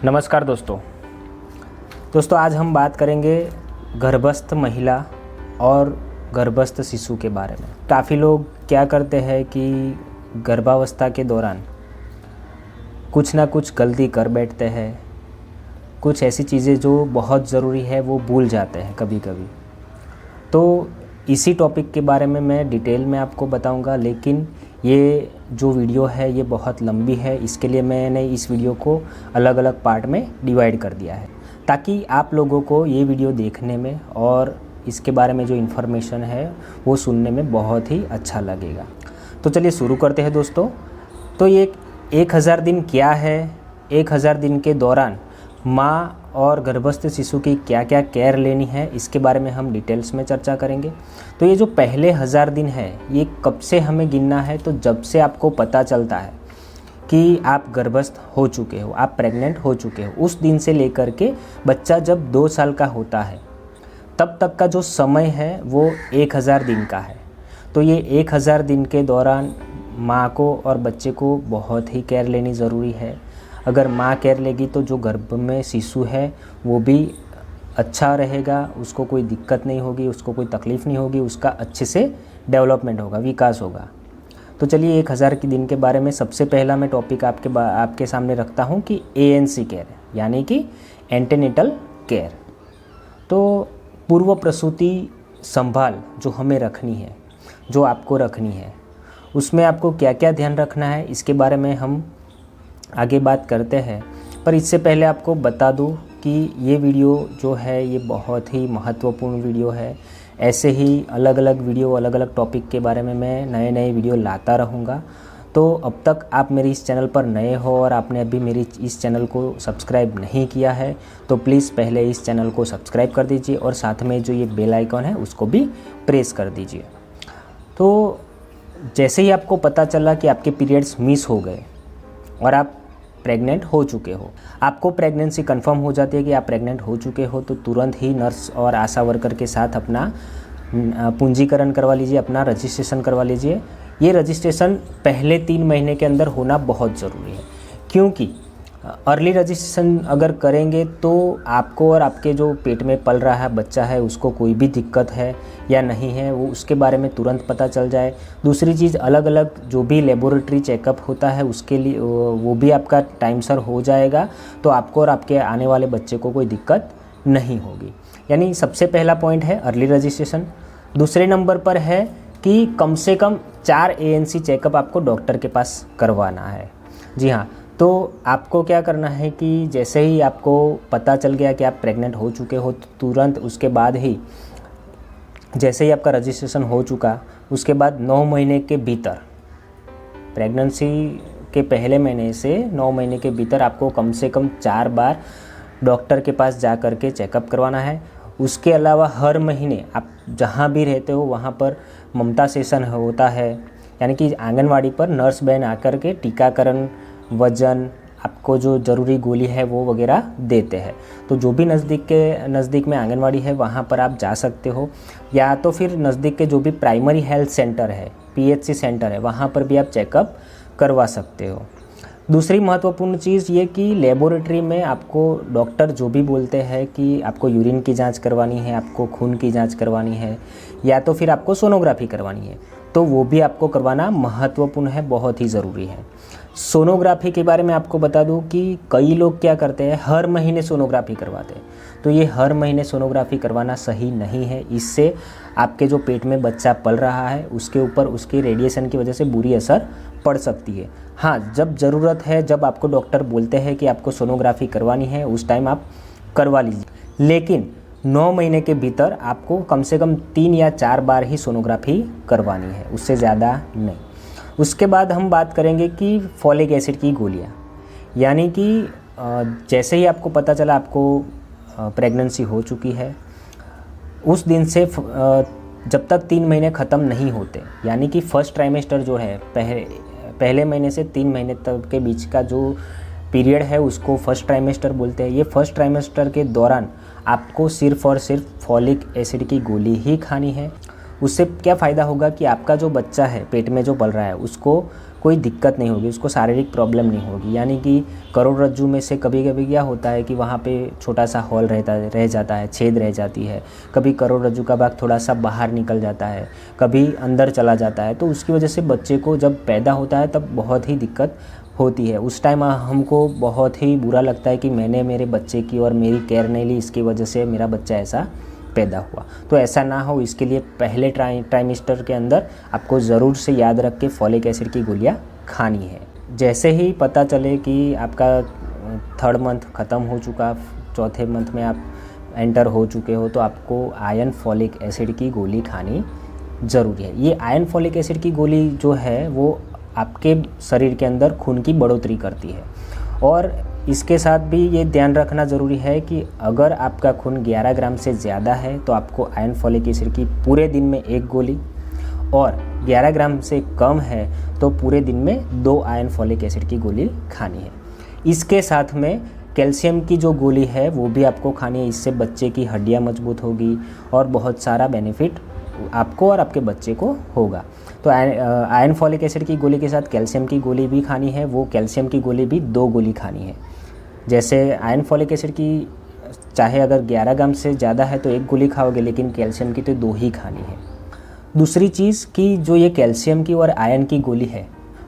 नमस्कार दोस्तों आज हम बात करेंगे गर्भस्थ महिला और गर्भस्थ शिशु के बारे में। काफ़ी लोग क्या करते हैं कि गर्भावस्था के दौरान कुछ ना कुछ गलती कर बैठते हैं, कुछ ऐसी चीज़ें जो बहुत ज़रूरी है वो भूल जाते हैं कभी कभी। तो इसी टॉपिक के बारे में मैं डिटेल में आपको बताऊंगा, लेकिन ये जो वीडियो है ये बहुत लंबी है, इसके लिए मैंने इस वीडियो को अलग अलग पार्ट में डिवाइड कर दिया है ताकि आप लोगों को ये वीडियो देखने में और इसके बारे में जो इन्फॉर्मेशन है वो सुनने में बहुत ही अच्छा लगेगा। तो चलिए शुरू करते हैं दोस्तों। तो ये 1000 दिन क्या है, 1000 दिन के दौरान माँ और गर्भस्थ शिशु की क्या क्या केयर लेनी है, इसके बारे में हम डिटेल्स में चर्चा करेंगे। तो ये जो पहले 1000 दिन है ये कब से हमें गिनना है, तो जब से आपको पता चलता है कि आप गर्भस्थ हो चुके हो, आप प्रेग्नेंट हो चुके हो, उस दिन से लेकर के बच्चा जब 2 साल का होता है तब तक का जो समय है वो 1000 दिन का है। तो ये 1000 दिन के दौरान माँ को और बच्चे को बहुत ही केयर लेनी ज़रूरी है। अगर माँ केयर लेगी तो जो गर्भ में शिशु है वो भी अच्छा रहेगा, उसको कोई दिक्कत नहीं होगी, उसको कोई तकलीफ़ नहीं होगी, उसका अच्छे से डेवलपमेंट होगा, विकास होगा। तो चलिए 1000 के दिन के बारे में सबसे पहला मैं टॉपिक आपके सामने रखता हूँ कि ANC केयर, यानी कि एंटीनेटल केयर। तो पूर्व प्रसूति संभाल जो हमें रखनी है, जो आपको रखनी है, उसमें आपको क्या क्या ध्यान रखना है इसके बारे में हम आगे बात करते हैं। पर इससे पहले आपको बता दूं कि ये वीडियो जो है ये बहुत ही महत्वपूर्ण वीडियो है। ऐसे ही अलग अलग वीडियो, अलग अलग टॉपिक के बारे में मैं नए नए वीडियो लाता रहूँगा। तो अब तक आप मेरे इस चैनल पर नए हो और आपने अभी मेरी इस चैनल को सब्सक्राइब नहीं किया है तो प्लीज़ पहले इस चैनल को सब्सक्राइब कर दीजिए और साथ में जो ये बेल आइकॉन है उसको भी प्रेस कर दीजिए। तो जैसे ही आपको पता चला कि आपके पीरियड्स मिस हो गए और आप प्रेग्नेंट हो चुके हो, आपको प्रेगनेंसी कंफर्म हो जाती है कि आप प्रेग्नेंट हो चुके हो, तो तुरंत ही नर्स और आशा वर्कर के साथ अपना पंजीकरण करवा लीजिए, अपना रजिस्ट्रेशन करवा लीजिए। ये रजिस्ट्रेशन पहले 3 महीने के अंदर होना बहुत ज़रूरी है, क्योंकि अर्ली रजिस्ट्रेशन अगर करेंगे तो आपको और आपके जो पेट में पल रहा है बच्चा है उसको कोई भी दिक्कत है या नहीं है वो उसके बारे में तुरंत पता चल जाए। दूसरी चीज़, अलग अलग जो भी लेबोरेटरी चेकअप होता है उसके लिए वो भी आपका टाइम सर हो जाएगा, तो आपको और आपके आने वाले बच्चे को कोई दिक्कत नहीं होगी। यानी सबसे पहला पॉइंट है अर्ली रजिस्ट्रेशन। दूसरे नंबर पर है कि कम से कम 4 ANC चेकअप आपको डॉक्टर के पास करवाना है। जी हाँ, तो आपको क्या करना है कि जैसे ही आपको पता चल गया कि आप प्रेग्नेंट हो चुके हो तो तुरंत उसके बाद ही, जैसे ही आपका रजिस्ट्रेशन हो चुका उसके बाद 9 महीने के भीतर, प्रेगनेंसी के पहले महीने से 9 महीने के भीतर आपको कम से कम 4 बार डॉक्टर के पास जा कर के चेकअप करवाना है। उसके अलावा हर महीने आप जहाँ भी रहते हो वहाँ पर ममता सेशन होता है, यानी कि आंगनवाड़ी पर नर्स बहन आकर के टीकाकरण, वजन, आपको जो ज़रूरी गोली है वो वगैरह देते हैं। तो जो भी नज़दीक में आंगनवाड़ी है वहाँ पर आप जा सकते हो, या तो फिर नज़दीक के जो भी प्राइमरी हेल्थ सेंटर है, PHC सेंटर है, वहाँ पर भी आप चेकअप करवा सकते हो। दूसरी महत्वपूर्ण चीज़ ये कि लेबोरेटरी में आपको डॉक्टर जो भी बोलते हैं कि आपको यूरिन की जांच करवानी है, आपको खून की जांच करवानी है, या तो फिर आपको सोनोग्राफी करवानी है, तो वो भी आपको करवाना महत्वपूर्ण है, बहुत ही ज़रूरी है। सोनोग्राफी के बारे में आपको बता दूं कि कई लोग क्या करते हैं, हर महीने सोनोग्राफी करवाते हैं। तो ये हर महीने सोनोग्राफी करवाना सही नहीं है। इससे आपके जो पेट में बच्चा पल रहा है उसके ऊपर उसकी रेडिएशन की वजह से बुरी असर पड़ सकती है। हाँ, जब ज़रूरत है, जब आपको डॉक्टर बोलते हैं कि आपको सोनोग्राफी करवानी है, उस टाइम आप करवा लीजिए, लेकिन 9 महीने के भीतर आपको कम से कम 3 या 4 बार ही सोनोग्राफी करवानी है, उससे ज़्यादा नहीं। उसके बाद हम बात करेंगे कि फॉलिक एसिड की गोलियाँ, यानी कि जैसे ही आपको पता चला आपको प्रेगनेंसी हो चुकी है, उस दिन से जब तक 3 महीने ख़त्म नहीं होते, यानी कि फर्स्ट ट्राइमेस्टर जो है, पहले महीने से 3 महीने तक के बीच का जो पीरियड है उसको फर्स्ट ट्राइमेस्टर बोलते हैं। ये फर्स्ट ट्राइमेस्टर के दौरान आपको सिर्फ़ और सिर्फ फॉलिक एसिड की गोली ही खानी है। उससे क्या फ़ायदा होगा कि आपका जो बच्चा है पेट में जो पल रहा है उसको कोई दिक्कत नहीं होगी, उसको शारीरिक प्रॉब्लम नहीं होगी। यानी कि करोड़रज्जु में से कभी कभी क्या होता है कि वहाँ पे छोटा सा हॉल रह जाता है, छेद रह जाती है, कभी करोड़रज्जु का भाग थोड़ा सा बाहर निकल जाता है, कभी अंदर चला जाता है। तो उसकी वजह से बच्चे को जब पैदा होता है तब बहुत ही दिक्कत होती है। उस टाइम हमको बहुत ही बुरा लगता है कि मैंने मेरे बच्चे की और मेरी केयर नहीं ली, इसकी वजह से मेरा बच्चा ऐसा पैदा हुआ। तो ऐसा ना हो, इसके लिए पहले ट्राइमेस्टर के अंदर आपको ज़रूर से याद रख के फॉलिक एसिड की गोलियां खानी है। जैसे ही पता चले कि आपका 3rd मंथ ख़त्म हो चुका, 4थे मंथ में आप एंटर हो चुके हो, तो आपको आयरन फॉलिक एसिड की गोली खानी ज़रूरी है। ये आयरन फॉलिक एसिड की गोली जो है वो आपके शरीर के अंदर खून की बढ़ोतरी करती है। और इसके साथ भी ये ध्यान रखना ज़रूरी है कि अगर आपका खून 11 ग्राम से ज़्यादा है तो आपको आयरन फॉलिक एसिड की पूरे दिन में 1 गोली, और 11 ग्राम से कम है तो पूरे दिन में 2 आयरन फॉलिक एसिड की गोली खानी है। इसके साथ में कैल्शियम की जो गोली है वो भी आपको खानी है। इससे बच्चे की हड्डियाँ मजबूत होगी और बहुत सारा बेनिफिट आपको और आपके बच्चे को होगा। तो आयरन फॉलिक एसिड की गोली के साथ कैल्शियम की गोली भी खानी है। वो कैल्शियम की गोली भी 2 गोली खानी है। जैसे आयरन फॉलिक एसिड की चाहे अगर 11 ग्राम से ज़्यादा है तो 1 गोली खाओगे, लेकिन कैल्शियम की तो 2 ही खानी है। दूसरी चीज़ कि जो ये कैल्शियम की और आयरन की गोली है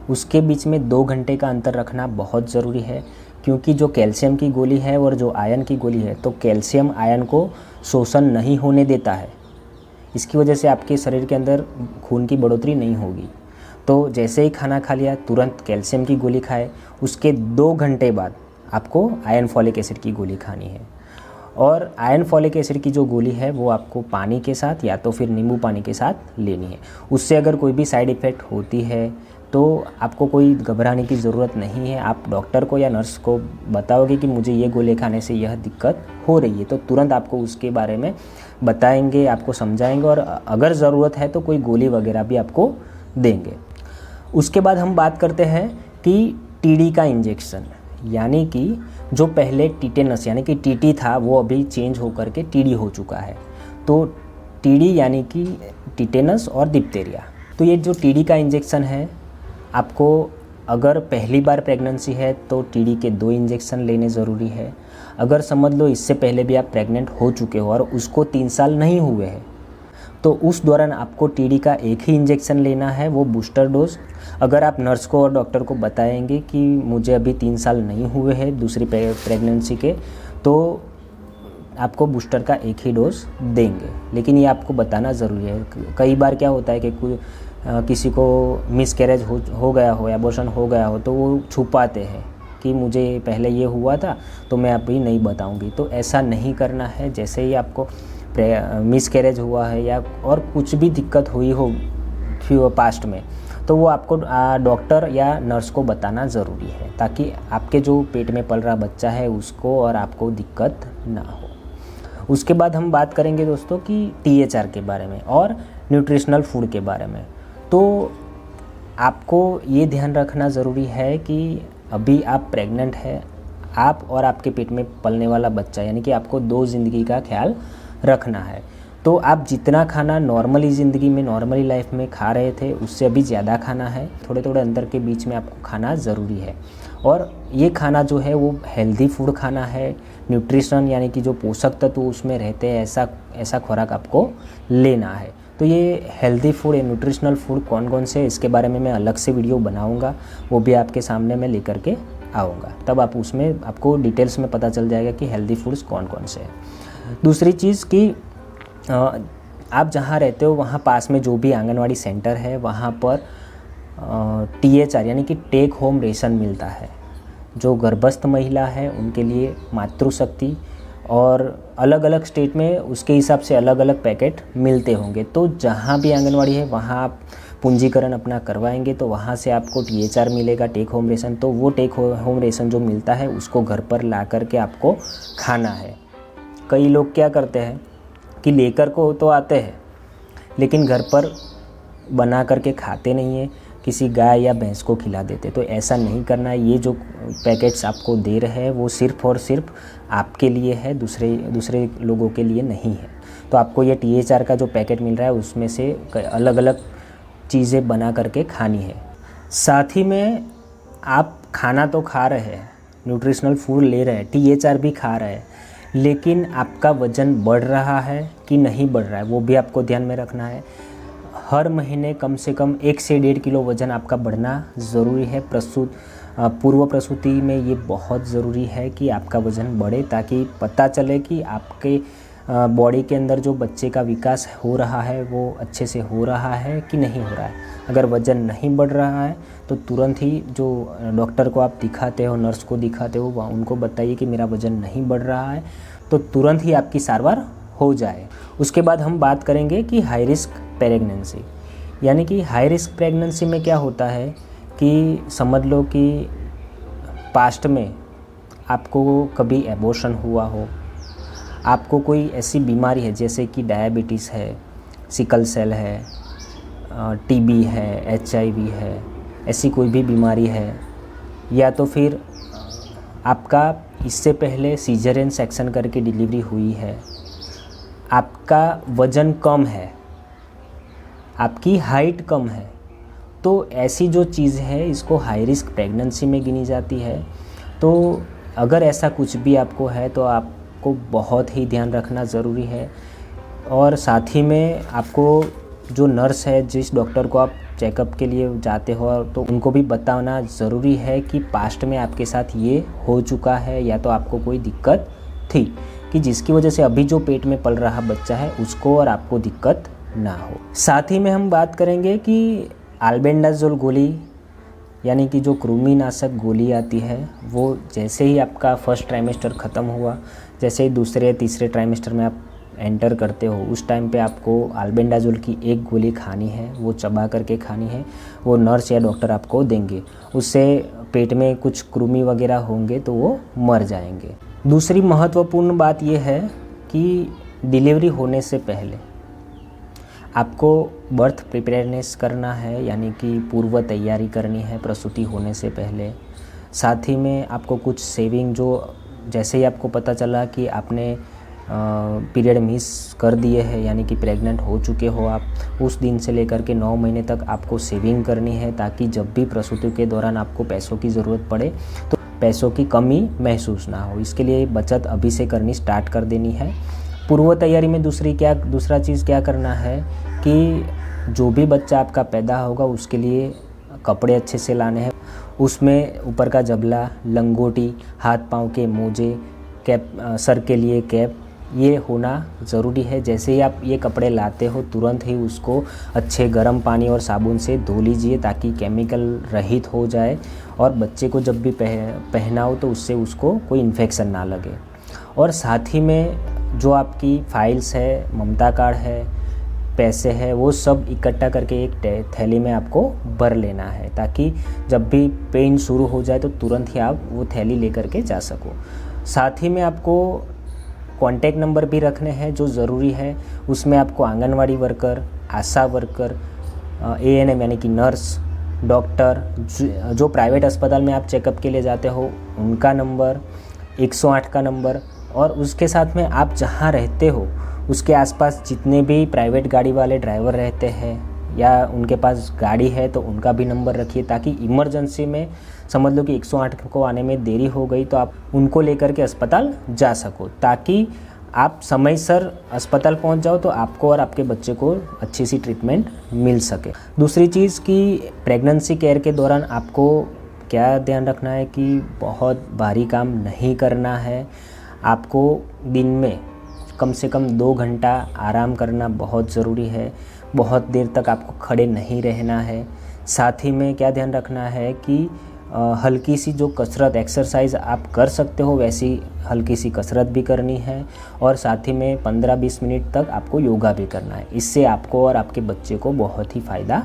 उसके बीच में 2 घंटे का अंतर रखना बहुत ज़रूरी है, क्योंकि जो कैल्शियम की गोली है और जो आयरन की गोली है, तो कैल्शियम आयरन को शोषण नहीं होने देता है। इसकी वजह से आपके शरीर के अंदर खून की बढ़ोतरी नहीं होगी। तो जैसे ही खाना खा लिया तुरंत कैल्शियम की गोली खाए, उसके 2 घंटे बाद आपको आयरन फॉलिक एसिड की गोली खानी है। और आयरन फॉलिक एसिड की जो गोली है वो आपको पानी के साथ या तो फिर नींबू पानी के साथ लेनी है। उससे अगर कोई भी साइड इफ़ेक्ट होती है तो आपको कोई घबराने की ज़रूरत नहीं है। आप डॉक्टर को या नर्स को बताओगे कि मुझे ये गोली खाने से यह दिक्कत हो रही है, तो तुरंत आपको उसके बारे में बताएंगे, आपको समझाएंगे, और अगर ज़रूरत है तो कोई गोली वगैरह भी आपको देंगे। उसके बाद हम बात करते हैं कि टीडी का इंजेक्शन, यानी कि जो पहले टिटेनस यानी कि टीटी था वो अभी चेंज होकर के टीडी हो चुका है। तो टीडी यानी कि टिटेनस और डिप्थेरिया। तो ये जो टीडी का इंजेक्शन है, आपको अगर पहली बार प्रेगनेंसी है तो टीडी के 2 इंजेक्शन लेने ज़रूरी है। अगर समझ लो इससे पहले भी आप प्रेग्नेंट हो चुके हो और उसको 3 साल नहीं हुए हैं, तो उस दौरान आपको टीडी का 1 ही इंजेक्शन लेना है, वो बूस्टर डोज। अगर आप नर्स को और डॉक्टर को बताएंगे कि मुझे अभी 3 साल नहीं हुए हैं दूसरी प्रेगनेंसी के, तो आपको बूस्टर का 1 ही डोज देंगे। लेकिन ये आपको बताना ज़रूरी है। कई बार क्या होता है कि किसी को मिसकैरेज हो गया हो या अबॉर्शन हो गया हो तो वो छुपाते हैं कि मुझे पहले ये हुआ था तो मैं अभी नहीं बताऊंगी। तो ऐसा नहीं करना है। जैसे ही आपको मिसकैरेज हुआ है या और कुछ भी दिक्कत हुई हो पास्ट में, तो वो आपको डॉक्टर या नर्स को बताना ज़रूरी है, ताकि आपके जो पेट में पल रहा बच्चा है उसको और आपको दिक्कत ना हो। उसके बाद हम बात करेंगे दोस्तों कि THR के बारे में और न्यूट्रिशनल फूड के बारे में। तो आपको ये ध्यान रखना ज़रूरी है कि अभी आप प्रेग्नेंट हैं, आप और आपके पेट में पलने वाला बच्चा, यानी कि आपको 2 ज़िंदगी का ख्याल रखना है। तो आप जितना खाना नॉर्मली ज़िंदगी में नॉर्मली लाइफ में खा रहे थे उससे अभी ज़्यादा खाना है। थोड़े थोड़े अंतर के बीच में आपको खाना ज़रूरी है। और ये खाना जो है वो हेल्दी फूड खाना है। न्यूट्रिशन यानी कि जो पोषक तत्व उसमें रहते हैं ऐसा खुराक आपको लेना है। तो ये हेल्दी फूड या न्यूट्रिशनल फूड कौन कौन से, इसके बारे में मैं अलग से वीडियो बनाऊंगा, वो भी आपके सामने मैं लेकर के आऊँगा। तब आप उसमें आपको डिटेल्स में पता चल जाएगा कि हेल्दी फूड्स कौन कौन से हैं। दूसरी चीज़ कि आप जहाँ रहते हो वहाँ पास में जो भी आंगनवाड़ी सेंटर है वहाँ पर THR यानी कि टेक होम रेशन मिलता है। जो गर्भस्थ महिला है उनके लिए मातृशक्ति, और अलग अलग स्टेट में उसके हिसाब से अलग अलग पैकेट मिलते होंगे। तो जहाँ भी आंगनवाड़ी है वहाँ आप पूंजीकरण अपना करवाएंगे तो वहाँ से आपको THR मिलेगा, टेक होम रेशन। तो वो टेक होम रेशन जो मिलता है उसको घर पर ला कर के आपको खाना है। कई लोग क्या करते हैं कि लेकर को तो आते हैं लेकिन घर पर बना करके खाते नहीं है, किसी गाय या भैंस को खिला देते। तो ऐसा नहीं करना है। ये जो पैकेट्स आपको दे रहे हैं वो सिर्फ़ और सिर्फ आपके लिए है, दूसरे लोगों के लिए नहीं है। तो आपको ये THR का जो पैकेट मिल रहा है उसमें से अलग अलग चीज़ें बना करके खानी है। साथ ही में आप खाना तो खा रहे हैं, न्यूट्रिशनल फूड ले रहे हैं, THR भी खा रहे हैं, लेकिन आपका वज़न बढ़ रहा है कि नहीं बढ़ रहा है वो भी आपको ध्यान में रखना है। हर महीने कम से कम 1 से 1.5 किलो वज़न आपका बढ़ना ज़रूरी है। पूर्व प्रसूति में ये बहुत ज़रूरी है कि आपका वज़न बढ़े, ताकि पता चले कि आपके बॉडी के अंदर जो बच्चे का विकास हो रहा है वो अच्छे से हो रहा है कि नहीं हो रहा है। अगर वज़न नहीं बढ़ रहा है तो तुरंत ही जो डॉक्टर को आप दिखाते हो, नर्स को दिखाते हो, उनको बताइए कि मेरा वज़न नहीं बढ़ रहा है, तो तुरंत ही आपकी सारवार हो जाए। उसके बाद हम बात करेंगे कि हाई रिस्क प्रेगनेंसी, यानी कि हाई रिस्क प्रेगनेंसी में क्या होता है कि समझ लो कि पास्ट में आपको कभी एबॉर्शन हुआ हो, आपको कोई ऐसी बीमारी है जैसे कि डायबिटीज़ है, सिकल सेल है, TB है, HIV है, ऐसी कोई भी बीमारी है, या तो फिर आपका इससे पहले सीजरियन सेक्शन करके डिलीवरी हुई है, आपका वज़न कम है, आपकी हाइट कम है, तो ऐसी जो चीज़ है इसको हाई रिस्क प्रेगनेंसी में गिनी जाती है। तो अगर ऐसा कुछ भी आपको है तो आपको बहुत ही ध्यान रखना ज़रूरी है। और साथ ही में आपको जो नर्स है, जिस डॉक्टर को आप चेकअप के लिए जाते हो, तो उनको भी बताना ज़रूरी है कि पास्ट में आपके साथ ये हो चुका है या तो आपको कोई दिक्कत थी, कि जिसकी वजह से अभी जो पेट में पल रहा बच्चा है उसको और आपको दिक्कत ना हो। साथ ही में हम बात करेंगे कि अल्बेंडाजोल गोली, यानी कि जो कृमिनाशक गोली आती है, वो जैसे ही आपका फर्स्ट ट्राइमेस्टर ख़त्म हुआ, जैसे ही दूसरे तीसरे ट्राइमेस्टर में आप एंटर करते हो, उस टाइम पे आपको अल्बेंडाजोल की एक गोली खानी है, वो चबा करके खानी है। वो नर्स या डॉक्टर आपको देंगे, उससे पेट में कुछ कृमि वगैरह होंगे तो वो मर जाएंगे। दूसरी महत्वपूर्ण बात ये है कि डिलीवरी होने से पहले आपको बर्थ प्रिपेयरनेस करना है, यानी कि पूर्व तैयारी करनी है प्रसूति होने से पहले। साथ ही में आपको कुछ सेविंग, जो जैसे ही आपको पता चला कि आपने पीरियड मिस कर दिए हैं, यानी कि प्रेग्नेंट हो चुके हो आप, उस दिन से लेकर के 9 महीने तक आपको सेविंग करनी है, ताकि जब भी प्रसूति के दौरान आपको पैसों की ज़रूरत पड़े तो पैसों की कमी महसूस ना हो। इसके लिए बचत अभी से करनी स्टार्ट कर देनी है। पूर्व तैयारी में दूसरा चीज़ क्या करना है कि जो भी बच्चा आपका पैदा होगा उसके लिए कपड़े अच्छे से लाने हैं, उसमें ऊपर का जबला, लंगोटी, हाथ पाँव के मोजे, कैप, सर के लिए कैप, ये होना ज़रूरी है। जैसे ही आप ये कपड़े लाते हो तुरंत ही उसको अच्छे गर्म पानी और साबुन से धो लीजिए, ताकि केमिकल रहित हो जाए और बच्चे को जब भी पहनाओ तो उससे उसको कोई इन्फेक्शन ना लगे। और साथ ही में जो आपकी फाइल्स है, ममता कार्ड है, पैसे है, वो सब इकट्ठा करके एक थैली में आपको भर लेना है, ताकि जब भी पेन शुरू हो जाए तो तुरंत ही आप वो थैली लेकर के जा सको। साथ ही में आपको कॉन्टैक्ट नंबर भी रखने हैं जो ज़रूरी है। उसमें आपको आंगनवाड़ी वर्कर, आशा वर्कर, ANM यानी कि नर्स, डॉक्टर, जो प्राइवेट अस्पताल में आप चेकअप के लिए जाते हो उनका नंबर, 108 का नंबर, और उसके साथ में आप जहाँ रहते हो उसके आसपास जितने भी प्राइवेट गाड़ी वाले ड्राइवर रहते हैं या उनके पास गाड़ी है तो उनका भी नंबर रखिए, ताकि इमरजेंसी में समझ लो कि 108 को आने में देरी हो गई तो आप उनको लेकर के अस्पताल जा सको, ताकि आप समय सर अस्पताल पहुंच जाओ तो आपको और आपके बच्चे को अच्छी सी ट्रीटमेंट मिल सके। दूसरी चीज़ कि प्रेगनेंसी केयर के दौरान आपको क्या ध्यान रखना है कि बहुत भारी काम नहीं करना है। आपको दिन में कम से कम 2 घंटा आराम करना बहुत ज़रूरी है। बहुत देर तक आपको खड़े नहीं रहना है। साथ ही में क्या ध्यान रखना है कि हल्की सी जो कसरत, एक्सरसाइज आप कर सकते हो वैसी हल्की सी कसरत भी करनी है, और साथ ही में 15-20 मिनट तक आपको योगा भी करना है। इससे आपको और आपके बच्चे को बहुत ही फ़ायदा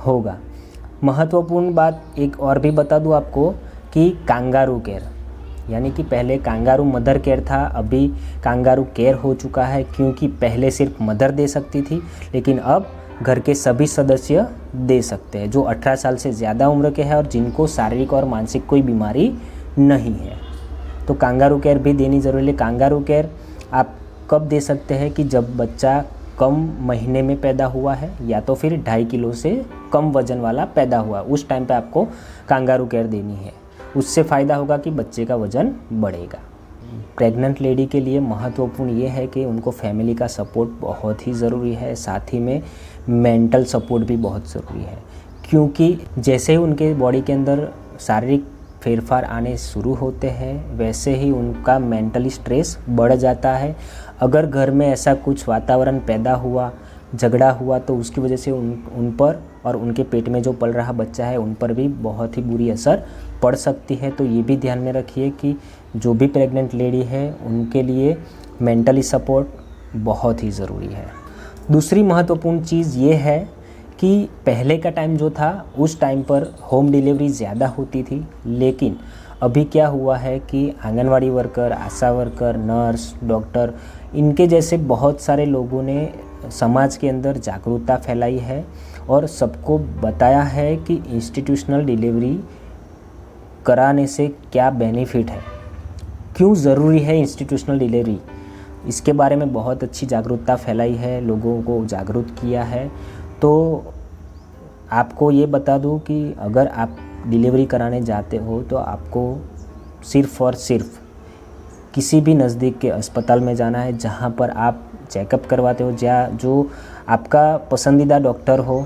होगा। महत्वपूर्ण बात एक और भी बता दूं आपको कि कांगारू केयर, यानी कि पहले कांगारू मदर केयर था, अभी कांगारू केयर हो चुका है, क्योंकि पहले सिर्फ मदर दे सकती थी, लेकिन अब घर के सभी सदस्य दे सकते हैं जो 18 साल से ज़्यादा उम्र के हैं और जिनको शारीरिक और मानसिक कोई बीमारी नहीं है। तो कांगारू केयर भी देनी ज़रूरी है। कांगारू केयर आप कब दे सकते हैं कि जब बच्चा कम महीने में पैदा हुआ है या तो फिर 2.5 किलो से कम वजन वाला पैदा हुआ, उस टाइम पे आपको कांगारू केयर देनी है। उससे फ़ायदा होगा कि बच्चे का वज़न बढ़ेगा। प्रेग्नेंट लेडी के लिए महत्वपूर्ण ये है कि उनको फैमिली का सपोर्ट बहुत ही ज़रूरी है, साथ ही में मेंटल सपोर्ट भी बहुत ज़रूरी है, क्योंकि जैसे ही उनके बॉडी के अंदर शारीरिक फेरफार आने शुरू होते हैं वैसे ही उनका मेंटली स्ट्रेस बढ़ जाता है। अगर घर में ऐसा कुछ वातावरण पैदा हुआ, झगड़ा हुआ, तो उसकी वजह से उन पर और उनके पेट में जो पल रहा बच्चा है उन पर भी बहुत ही बुरी असर पड़ सकती है। तो ये भी ध्यान में रखिए कि जो भी प्रेग्नेंट लेडी है उनके लिए मेंटली सपोर्ट बहुत ही ज़रूरी है। दूसरी महत्वपूर्ण चीज़ ये है कि पहले का टाइम जो था उस टाइम पर होम डिलीवरी ज़्यादा होती थी, लेकिन अभी क्या हुआ है कि आंगनवाड़ी वर्कर, आशा वर्कर, नर्स, डॉक्टर, इनके जैसे बहुत सारे लोगों ने समाज के अंदर जागरूकता फैलाई है और सबको बताया है कि इंस्टीट्यूशनल डिलीवरी कराने से क्या बेनिफिट है, क्यों ज़रूरी है इंस्टीट्यूशनल डिलीवरी। इसके बारे में बहुत अच्छी जागरूकता फैलाई है, लोगों को जागरूक किया है। तो आपको ये बता दूं कि अगर आप डिलीवरी कराने जाते हो तो आपको सिर्फ़ और सिर्फ किसी भी नज़दीक के अस्पताल में जाना है जहां पर आप चेकअप करवाते हो, जो आपका पसंदीदा डॉक्टर हो,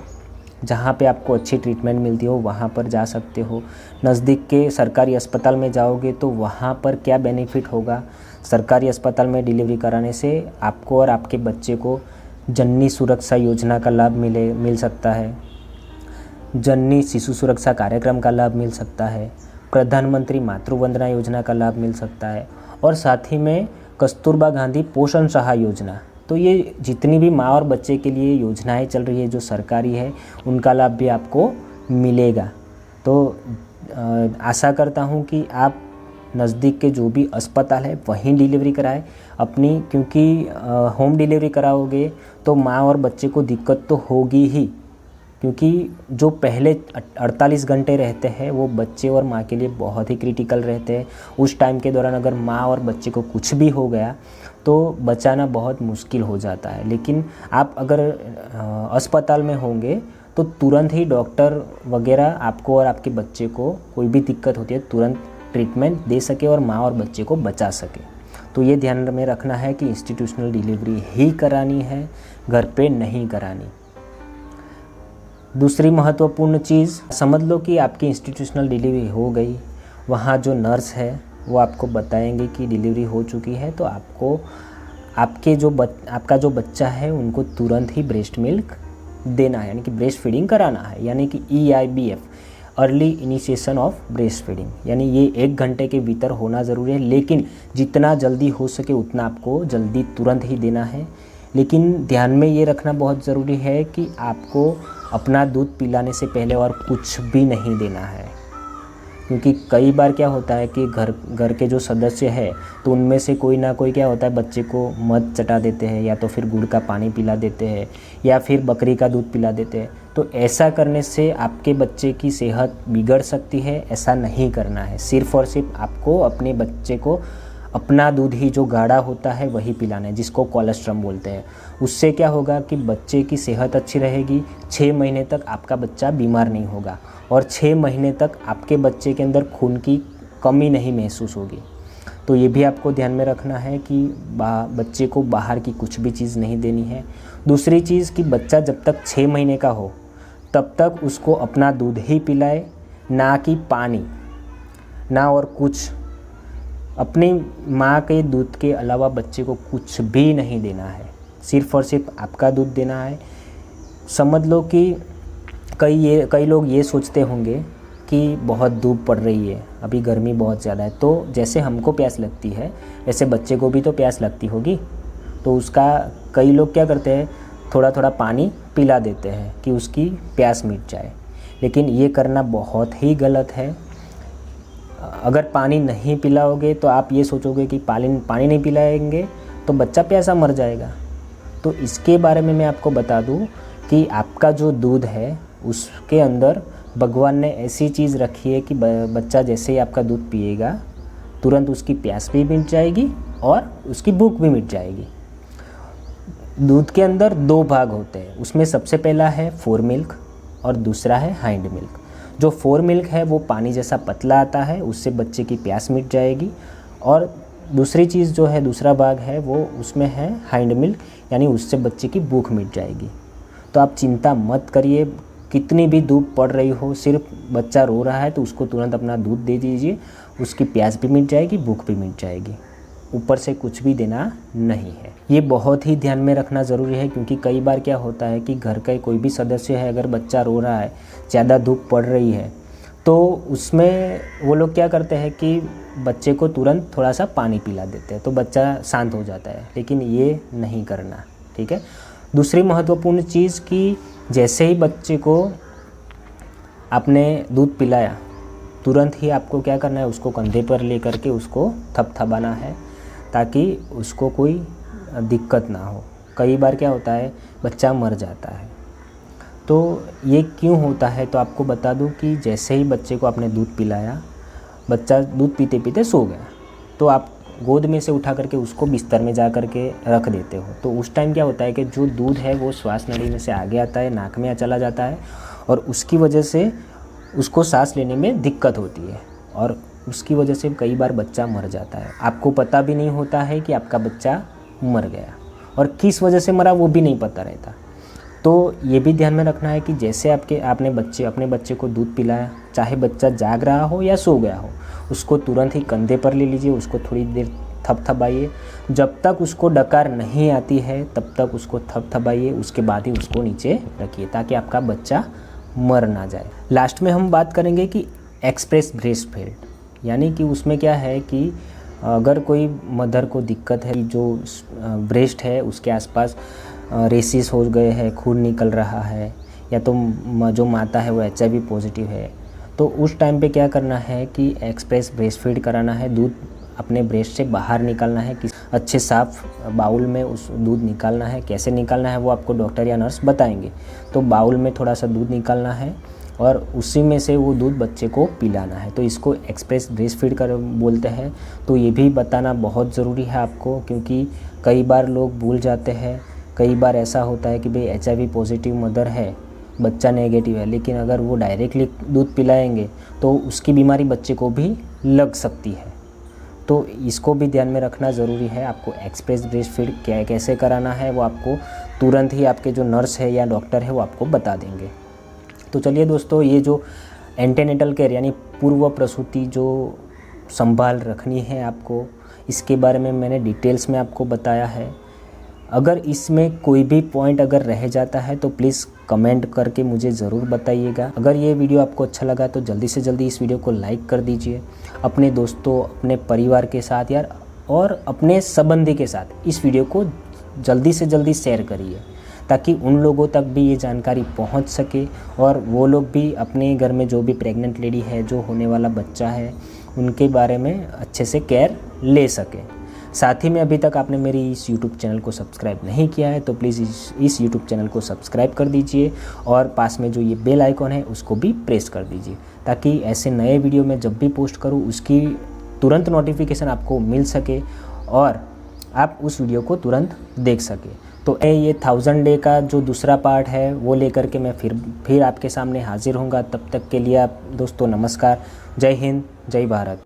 जहां पे आपको अच्छी ट्रीटमेंट मिलती हो वहां पर जा सकते हो। नज़दीक के सरकारी अस्पताल में जाओगे तो वहां पर क्या बेनिफिट होगा, सरकारी अस्पताल में डिलीवरी कराने से आपको और आपके बच्चे को जननी सुरक्षा योजना का लाभ मिल सकता है, जननी शिशु सुरक्षा कार्यक्रम का लाभ मिल सकता है, प्रधानमंत्री मातृ वंदना योजना का लाभ मिल सकता है और साथ ही में कस्तूरबा गांधी पोषण सहाय योजना। तो ये जितनी भी माँ और बच्चे के लिए योजनाएं चल रही है जो सरकारी है उनका लाभ भी आपको मिलेगा। तो आशा करता हूँ कि आप नज़दीक के जो भी अस्पताल है वहीं डिलीवरी कराएं अपनी, क्योंकि होम डिलीवरी कराओगे तो माँ और बच्चे को दिक्कत तो होगी ही, क्योंकि जो पहले 48 घंटे रहते हैं वो बच्चे और माँ के लिए बहुत ही क्रिटिकल रहते हैं। उस टाइम के दौरान अगर माँ और बच्चे को कुछ भी हो गया तो बचाना बहुत मुश्किल हो जाता है। लेकिन आप अगर अस्पताल में होंगे तो तुरंत ही डॉक्टर वगैरह आपको और आपके बच्चे को कोई भी दिक्कत होती है तुरंत ट्रीटमेंट दे सके और माँ और बच्चे को बचा सके। तो ये ध्यान में रखना है कि इंस्टीट्यूशनल डिलीवरी ही करानी है, घर पे नहीं करानी। दूसरी महत्वपूर्ण चीज़, समझ लो कि आपकी इंस्टीट्यूशनल डिलीवरी हो गई, वहाँ जो नर्स है वो आपको बताएंगे कि डिलीवरी हो चुकी है, तो आपको आपका जो बच्चा है उनको तुरंत ही ब्रेस्ट मिल्क देना है, यानी कि ब्रेस्ट फीडिंग कराना है, यानी कि EIBF, early initiation of breast feeding, यानी ये 1 घंटे के भीतर होना ज़रूरी है। लेकिन जितना जल्दी हो सके उतना आपको जल्दी तुरंत ही देना है। लेकिन ध्यान में ये रखना बहुत ज़रूरी है कि आपको अपना दूध पिलाने से पहले और कुछ भी नहीं देना है, क्योंकि कई बार क्या होता है कि घर के जो सदस्य है तो उनमें से कोई ना कोई क्या होता है बच्चे को मध चटा देते हैं, या तो फिर गुड़ का पानी पिला देते हैं, या फिर बकरी का दूध पिला देते हैं। तो ऐसा करने से आपके बच्चे की सेहत बिगड़ सकती है, ऐसा नहीं करना है। सिर्फ़ और सिर्फ आपको अपने बच्चे को अपना दूध ही जो गाढ़ा होता है वही पिलाना है, जिसको कोलेस्ट्रम बोलते हैं। उससे क्या होगा कि बच्चे की सेहत अच्छी रहेगी, 6 महीने तक आपका बच्चा बीमार नहीं होगा और 6 महीने तक आपके बच्चे के अंदर खून की कमी नहीं महसूस होगी। तो ये भी आपको ध्यान में रखना है कि बच्चे को बाहर की कुछ भी चीज़ नहीं देनी है। दूसरी चीज़ कि बच्चा जब तक 6 महीने का हो तब तक उसको अपना दूध ही पिलाए, ना कि पानी, ना और कुछ। अपनी माँ के दूध के अलावा बच्चे को कुछ भी नहीं देना है, सिर्फ़ और सिर्फ आपका दूध देना है। समझ लो कि कई लोग ये सोचते होंगे कि बहुत धूप पड़ रही है, अभी गर्मी बहुत ज़्यादा है, तो जैसे हमको प्यास लगती है वैसे बच्चे को भी तो प्यास लगती होगी। तो उसका कई लोग क्या करते हैं, थोड़ा थोड़ा पानी पिला देते हैं कि उसकी प्यास मिट जाए, लेकिन ये करना बहुत ही गलत है। अगर पानी नहीं पिलाओगे तो आप ये सोचोगे कि पानी नहीं पिलाएंगे तो बच्चा प्यासा मर जाएगा। तो इसके बारे में मैं आपको बता दूं कि आपका जो दूध है उसके अंदर भगवान ने ऐसी चीज़ रखी है कि बच्चा जैसे ही आपका दूध पिएगा तुरंत उसकी प्यास भी मिट जाएगी और उसकी भूख भी मिट जाएगी। दूध के अंदर 2 भाग होते हैं, उसमें सबसे पहला है फोर मिल्क और दूसरा है हाइंड मिल्क। जो फोर मिल्क है वो पानी जैसा पतला आता है, उससे बच्चे की प्यास मिट जाएगी। और दूसरी चीज़ जो है, दूसरा भाग है वो उसमें है हाइंड मिल्क, यानी उससे बच्चे की भूख मिट जाएगी। तो आप चिंता मत करिए, कितनी भी धूप पड़ रही हो, सिर्फ बच्चा रो रहा है तो उसको तुरंत अपना दूध दे दीजिए, उसकी प्यास भी मिट जाएगी, भूख भी मिट जाएगी। ऊपर से कुछ भी देना नहीं है। ये बहुत ही ध्यान में रखना ज़रूरी है, क्योंकि कई बार क्या होता है कि घर का कोई भी सदस्य है, अगर बच्चा रो रहा है, ज़्यादा धूप पड़ रही है, तो उसमें वो लोग क्या करते हैं कि बच्चे को तुरंत थोड़ा सा पानी पिला देते हैं, तो बच्चा शांत हो जाता है। लेकिन ये नहीं करना, ठीक है। दूसरी महत्वपूर्ण चीज़ कि जैसे ही बच्चे को आपने दूध पिलाया, तुरंत ही आपको क्या करना है, उसको कंधे पर ले करके उसको थपथपाना है, ताकि उसको कोई दिक्कत ना हो। कई बार क्या होता है, बच्चा मर जाता है। तो ये क्यों होता है, तो आपको बता दूं कि जैसे ही बच्चे को आपने दूध पिलाया, बच्चा दूध पीते पीते सो गया, तो आप गोद में से उठा करके उसको बिस्तर में जा करके रख देते हो। तो उस टाइम क्या होता है कि जो दूध है वो श्वास नली में से आगे आता है, नाक में चला जाता है, और उसकी वजह से उसको सांस लेने में दिक्कत होती है, और उसकी वजह से कई बार बच्चा मर जाता है। आपको पता भी नहीं होता है कि आपका बच्चा मर गया, और किस वजह से मरा वो भी नहीं पता रहता। तो ये भी ध्यान में रखना है कि जैसे अपने बच्चे को दूध पिलाया, चाहे बच्चा जाग रहा हो या सो गया हो, उसको तुरंत ही कंधे पर ले लीजिए, उसको थोड़ी देर थपथपाइए। जब तक उसको डकार नहीं आती है तब तक उसको थपथपाइए, उसके बाद ही उसको नीचे रखिए, ताकि आपका बच्चा मर ना जाए। लास्ट में हम बात करेंगे कि एक्सप्रेस ब्रेस्ट फीड, यानी कि उसमें क्या है कि अगर कोई मदर को दिक्कत है, जो ब्रेस्ट है उसके आसपास रेसिस हो गए हैं, खून निकल रहा है, या तो जो माता है वो HIV पॉजिटिव है, तो उस टाइम पे क्या करना है कि एक्सप्रेस ब्रेस्ट फीड कराना है। दूध अपने ब्रेस्ट से बाहर निकालना है, कि अच्छे साफ बाउल में उस दूध निकालना है। कैसे निकालना है वो आपको डॉक्टर या नर्स बताएंगे। तो बाउल में थोड़ा सा दूध निकालना है और उसी में से वो दूध बच्चे को पिलाना है। तो इसको एक्सप्रेस ब्रेस्ट फीड कर बोलते हैं। तो ये भी बताना बहुत ज़रूरी है आपको, क्योंकि कई बार लोग भूल जाते हैं। कई बार ऐसा होता है कि भाई HIV पॉजिटिव मदर है, बच्चा नेगेटिव है, लेकिन अगर वो डायरेक्टली दूध पिलाएंगे तो उसकी बीमारी बच्चे को भी लग सकती है। तो इसको भी ध्यान में रखना ज़रूरी है। आपको एक्सप्रेस ब्रेस्ट फीड कैसे कराना है वो आपको तुरंत ही आपके जो नर्स है या डॉक्टर है वो आपको बता देंगे। तो चलिए दोस्तों, ये जो एंटीनेटल केयर यानी पूर्व प्रसूति जो संभाल रखनी है आपको, इसके बारे में मैंने डिटेल्स में आपको बताया है। अगर इसमें कोई भी पॉइंट अगर रह जाता है तो प्लीज़ कमेंट करके मुझे ज़रूर बताइएगा। अगर ये वीडियो आपको अच्छा लगा तो जल्दी से जल्दी इस वीडियो को लाइक कर दीजिए। अपने दोस्तों, अपने परिवार के साथ यार और अपने संबंधी के साथ इस वीडियो को जल्दी से जल्दी शेयर करिए, ताकि उन लोगों तक भी ये जानकारी पहुंच सके और वो लोग भी अपने घर में जो भी प्रेग्नेंट लेडी है, जो होने वाला बच्चा है, उनके बारे में अच्छे से केयर ले सके। साथ ही में अभी तक आपने मेरी इस YouTube चैनल को सब्सक्राइब नहीं किया है तो प्लीज़ इस YouTube चैनल को सब्सक्राइब कर दीजिए और पास में जो ये बेल आइकॉन है उसको भी प्रेस कर दीजिए, ताकि ऐसे नए वीडियो में जब भी पोस्ट करूँ उसकी तुरंत नोटिफिकेशन आपको मिल सके और आप उस वीडियो को तुरंत देख सके। तो ये 1000 डे का जो दूसरा पार्ट है वो लेकर के मैं फिर आपके सामने हाजिर होऊंगा। तब तक के लिए आप दोस्तों नमस्कार, जय हिंद, जय भारत।